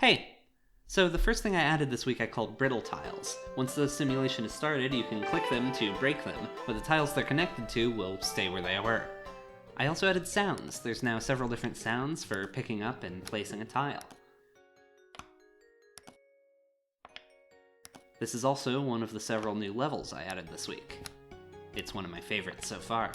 Hey! So the first thing I added this week I called brittle tiles. Once the simulation is started, you can click them to break them, but the tiles they're connected to will stay where they were. I also added sounds. There's now several different sounds for picking up and placing a tile. This is also one of the several new levels I added this week. It's one of my favorites so far.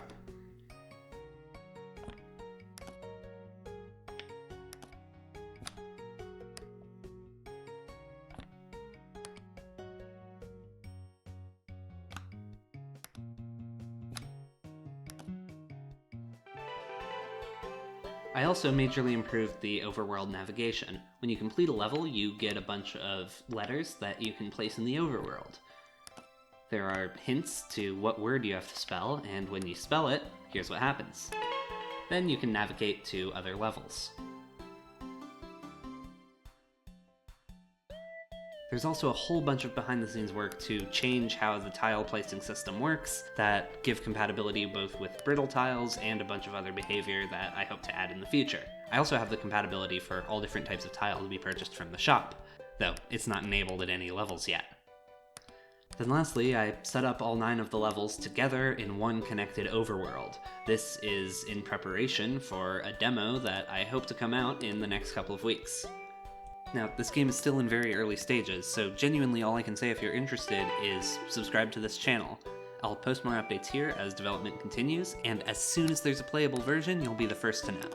I also majorly improved the overworld navigation. When you complete a level, you get a bunch of letters that you can place in the overworld. There are hints to what word you have to spell, and when you spell it, here's what happens. Then you can navigate to other levels. There's also a whole bunch of behind-the-scenes work to change how the tile placing system works that give compatibility both with brittle tiles and a bunch of other behavior that I hope to add in the future. I also have the compatibility for all different types of tile to be purchased from the shop, though it's not enabled at any levels yet. Then lastly, I set up all 9 of the levels together in one connected overworld. This is in preparation for a demo that I hope to come out in the next couple of weeks. Now, this game is still in very early stages, so genuinely all I can say if you're interested is subscribe to this channel. I'll post more updates here as development continues, and as soon as there's a playable version, you'll be the first to know.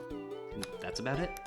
And that's about it.